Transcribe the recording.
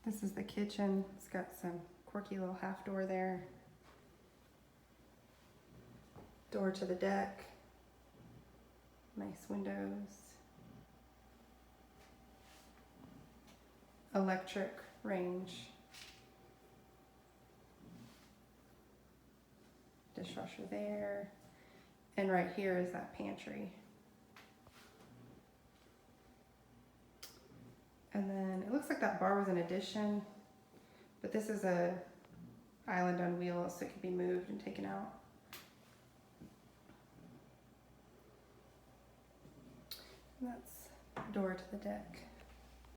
This is the kitchen. It's got some quirky little half door there. Door to the deck. Nice windows. Electric range. Dishwasher there. And right here is that pantry. And then it looks like that bar was an addition, but this is a island on wheels, so it can be moved and taken out. And that's the door to the deck.